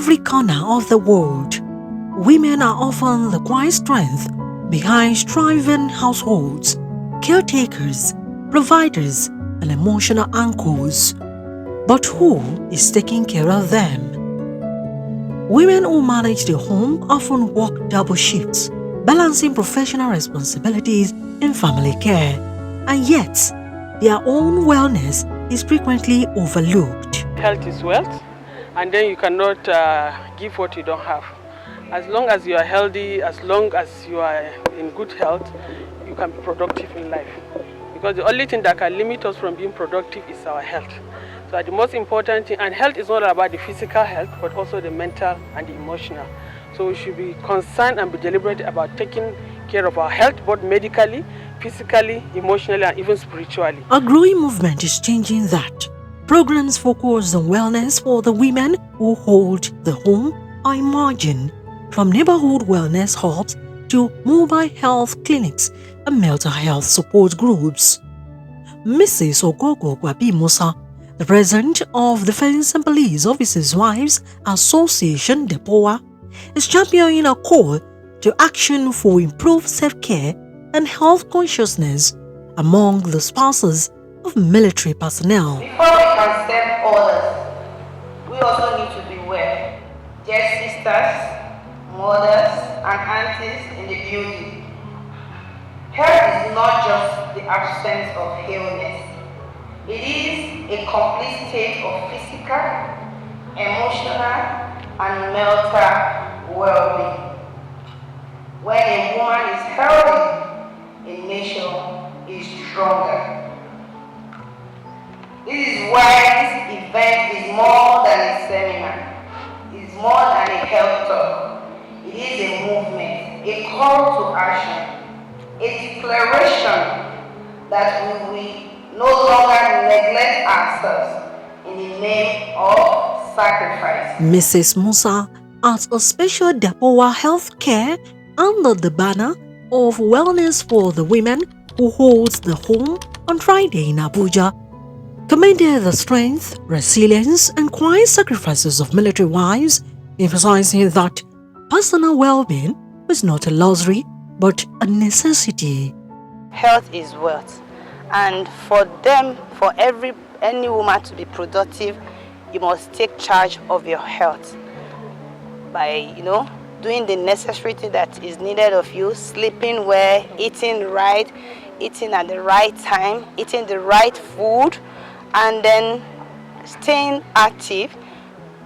every corner of the world, women are often the quiet strength behind thriving households, caretakers, providers, and emotional anchors. But who is taking care of them? Women who manage the home often work double shifts, balancing professional responsibilities and family care, and yet their own wellness is frequently overlooked. Health is wealth, and then you cannot give what you don't have. As long as you are healthy, as long as you are in good health, you can be productive in life. Because the only thing that can limit us from being productive is our health. So the most important thing, and health is not about the physical health, but also the mental and the emotional. So we should be concerned and be deliberate about taking care of our health, both medically, physically, emotionally, and even spiritually. A growing movement is changing that. Programs focused on wellness for the women who hold the home are emerging, from neighborhood wellness hubs to mobile health clinics and mental health support groups. Mrs. Ogogo Gwabi Musa, the president of Defense and Police Officers' Wives Association DEPOWA, is championing a call to action for improved self-care and health consciousness among the spouses of military personnel. Before we can serve others, we also need to be well. Dear sisters, mothers, and aunties in the building, health is not just the absence of illness. It is a complete state of physical, emotional, and mental well-being. When a woman is healthy, a nation is stronger. This is why this event is more than a seminar. It is more than a health talk. It is a movement, a call to action, a declaration that we will no longer neglect ourselves in the name of sacrifice. Mrs. Musa at a special DEPOWA health care under the banner of Wellness for the Women who holds the home on Friday in Abuja, commended the strength, resilience, and quiet sacrifices of military wives, emphasizing that personal well-being is not a luxury but a necessity. Health is wealth, and for any woman to be productive, you must take charge of your health by doing the necessary thing that is needed of you, sleeping well, eating right, eating at the right time, eating the right food, and then staying active.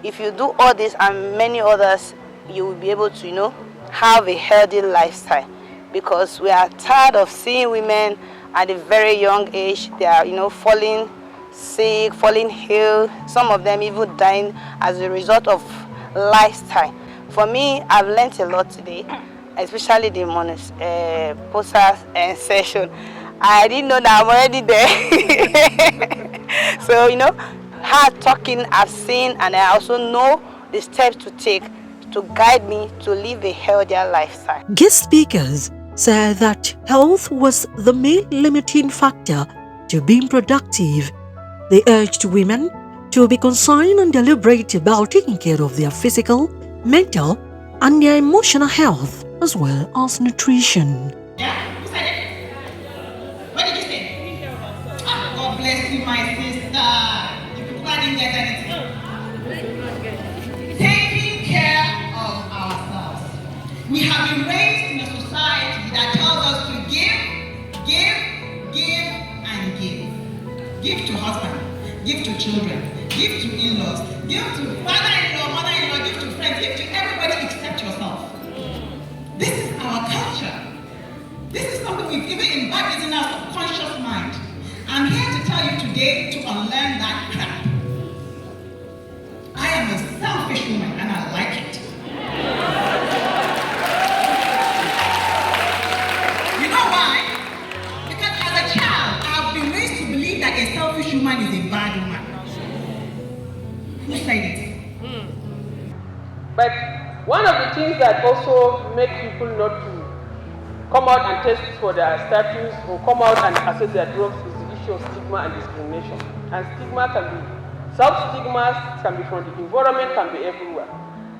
If you do all this and many others, you will be able to have a healthy lifestyle, because we are tired of seeing women at a very young age. They are falling sick, falling ill, some of them even dying as a result of lifestyle. For me, I've learned a lot today, especially the posters session. I didn't know that I'm already there. So, hard talking I've seen, and I also know the steps to take to guide me to live a healthier lifestyle. Guest speakers said that health was the main limiting factor to being productive. They urged women to be concerned and deliberate about taking care of their physical, mental, and their emotional health, as well as nutrition. Yeah? Who said it? What did you say? Oh, God bless you, my sister. You people didn't get anything. Taking care of ourselves. We have been raised in a society that tells us to give, and give. Give to husband, give to children, give to in-laws, give to father-in-law, mother-in-law, give to friends, give to everybody except yourself. This is our culture. This is something we've even imbibed in our subconscious mind. I'm here to tell you today to unlearn that crap. I am a selfish woman and I like it. You know why? Because as a child, I've been raised to believe that a selfish woman is a bad woman. Who said it? But one of the things that also make people not to come out and test for their status or come out and access their drugs is the issue of stigma and discrimination. And stigma can be, self-stigma can be from the environment, can be everywhere.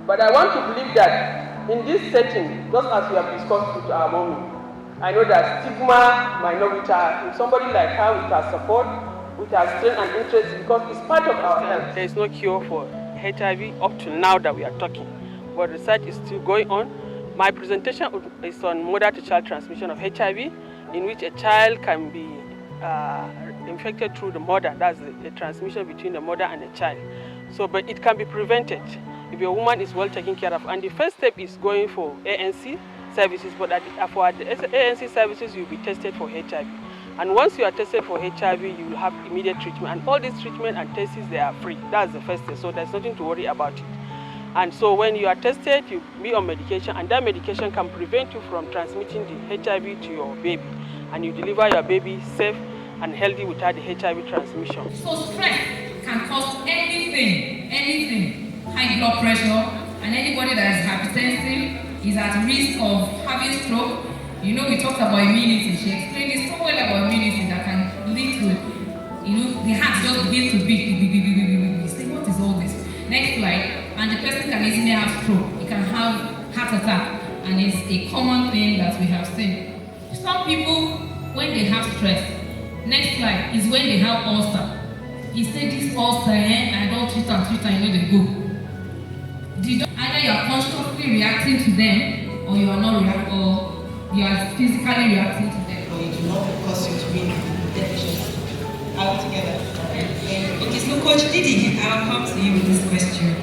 But I want to believe that in this setting, just as we have discussed with our mommy, I know that stigma might not with her. If somebody like her with her support, with her strength and interest, because it's part of our health. There is no cure for HIV up to now that we are talking, but research is still going on. My presentation is on mother-to-child transmission of HIV, in which a child can be infected through the mother. That's the transmission between the mother and the child. So, but it can be prevented if your woman is well taken care of. And the first step is going for ANC services, but for the ANC services, you'll be tested for HIV. And once you are tested for HIV, you will have immediate treatment. And all these treatment and tests, they are free. That's the first step, so there's nothing to worry about it. And so when you are tested, you be on medication, and that medication can prevent you from transmitting the HIV to your baby. And you deliver your baby safe and healthy without the HIV transmission. So stress can cause anything. High blood pressure, and anybody that is hypertensive is at risk of having stroke. You know, we talked about immunity. She explained it so well about immunity that can lead to, the heart just begins to beat. You say, what is all this? Next slide. And the person can easily have stroke. It can have heart attack, and it's a common thing that we have seen. Some people, when they have stress, next slide, is when they have ulcer. He said this ulcer, I don't treat and they go. Either you are consciously reacting to them, or you are not or you are physically reacting to them. Or you do not cause you to be deficient. All together. Okay, so Coach Didi, I'll come to you with this question.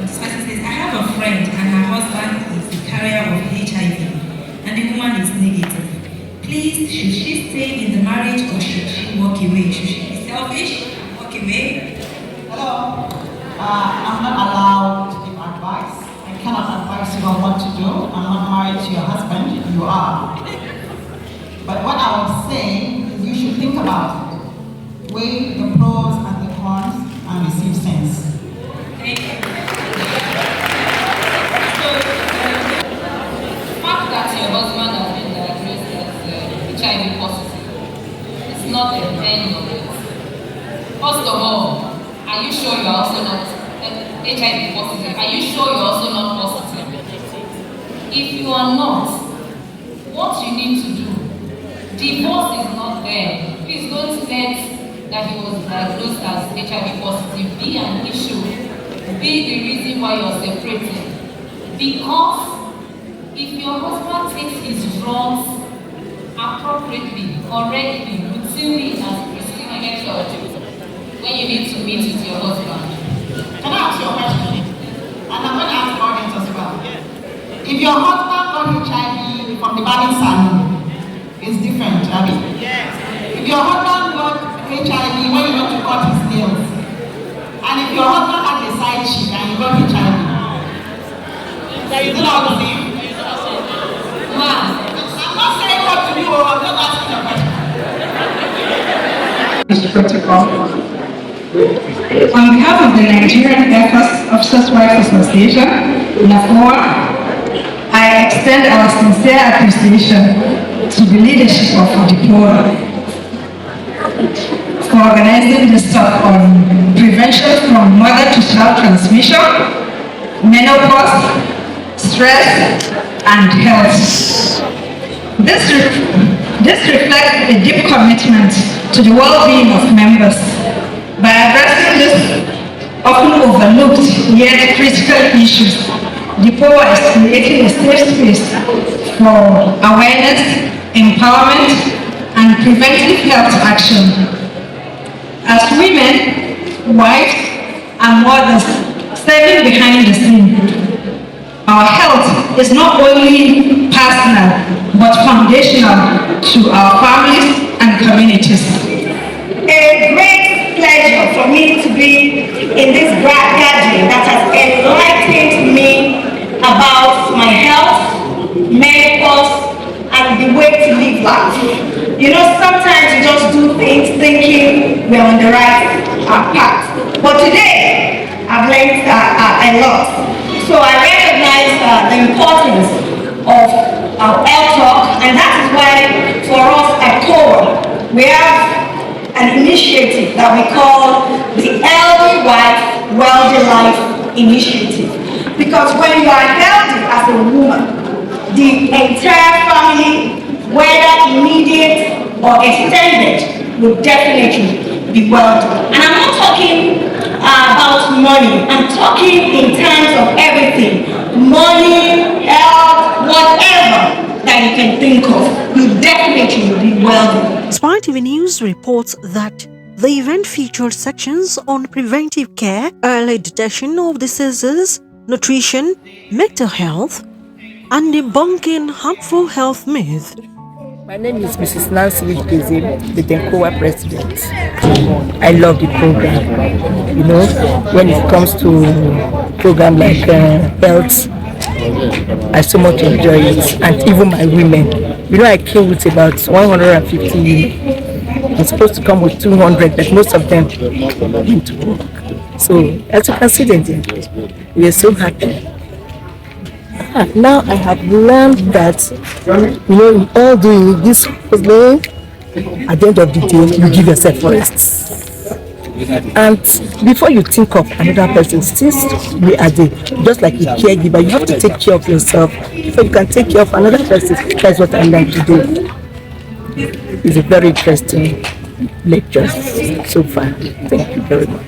This person says, I have a friend and her husband is the carrier of HIV and the woman is negative. Please, should she stay in the marriage or should she walk away? Should she be selfish? Walk away? Hello. I'm not allowed to give advice. I cannot advise you on what to do. I'm not married to your husband. You are. But what I was saying is you should think about it. Weigh the pros and the cons and receive sense. Thank you. So, the fact that your husband has been diagnosed as HIV positive is not the end of it. First of all, are you sure you're also not HIV positive? Are you sure you're also not positive? If you are not, what you need to do, divorce is not there. Please don't let that he was diagnosed as HIV positive be an issue, be the reason why you're separating. Because if your husband takes his drugs appropriately, correctly, routinely, as prescribed method, when you need to meet with your husband. Can I ask you a question? And I'm going to ask the audience as well. If your husband got HIV from the barbing salon, it's different, Abby? Yes. If your husband got HIV when you went to cut his nails, and if your husband had a side chick and you got HIV, is it all the same? Ma'am, I'm not saying what to do, I'm just asking a question. Mr. Protocol. On behalf of the Nigerian Officers' Wives Association, DEPOWA, I extend our sincere appreciation to the leadership of DEPOWA for organizing this talk on prevention from mother-to-child transmission, menopause, stress, and health. This reflects a deep commitment to the well-being of members. By addressing this often overlooked yet critical issues, DEPOWA is creating a safe space for awareness, empowerment, and preventive health action. As women, wives, and mothers serving behind the scene, our health is not only personal but foundational to our families and communities. A great pleasure for me to be in this gathering that has enlightened me about my health, menopause, and the way to live life. You know, sometimes you just do things thinking we're on the right path. But today, I've learned a lot. So I recognize the importance of health talk, and that is why for us at DEPOWA, we have an initiative that we call the Healthy Wife, Wealthy Life Initiative. Because when you are healthy as a woman, the entire family, whether immediate or extended, will definitely be wealthy. And I'm not talking about money. I'm talking in terms of everything. Money, health, whatever that you can think of, you definitely will be wealthy. Spy TV News reports that the event featured sections on preventive care, early detection of diseases, nutrition, mental health, and debunking harmful health myths. My name is Mrs. Nancy Wijgeze, the DEPOWA president. I love the program. You know, when it comes to program like health, I so much enjoy it, and even my women. You know, I came with about 150 women. I'm supposed to come with 200, but most of them went to work. So, as you can see, we are so happy. Now I have learned that, you know, in all doing this hustling, at the end of the day, you give yourself rest. And before you think of another person, since we are just like a caregiver, you have to take care of yourself before you can take care of another person. That's what I learned today. It's a very interesting lecture so far. Thank you very much.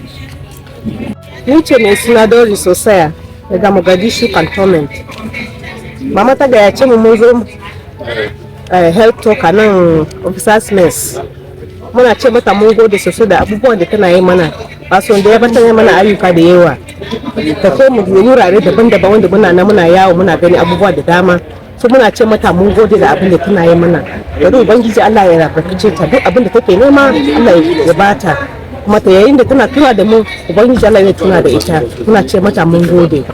daga Mogadishu cantonment. Mama ta gayyace mu mun zo health talk a nan officers mess. Muna ce mata mun gode sosai da abubuwan da tana yi mana. Ba so da ya bata yi mana ayyuka da yawa. Ta kai mu wurare daban-daban wanda muna yawo muna gani abubuwa da dama. So muna ce mata mun gode da abin da tana yi mana. Da ubangiji Allah ya rabarkace ta duk abin da take nema Allah ya bata. Kuma ta yayin da tana tuna da mu ubangiji Allah ya tuna da ita. Muna ce mata mun gode.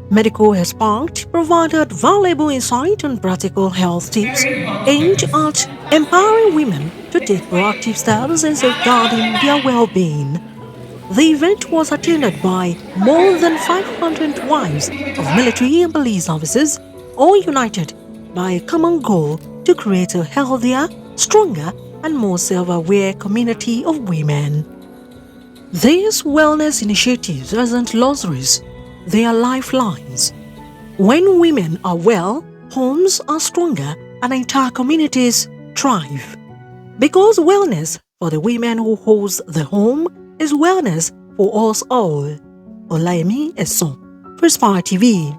Medical Spark provided valuable insight and practical health tips aimed at empowering women to take proactive steps in safeguarding their well-being. The event was attended by more than 500 wives of military and police officers, all united by a common goal to create a healthier, stronger, and more self-aware community of women. These wellness initiatives aren't luxuries. They are lifelines. When women are well, homes are stronger and entire communities thrive. Because wellness for the women who holds the home is wellness for us all. Olayemi Eson for Spy TV.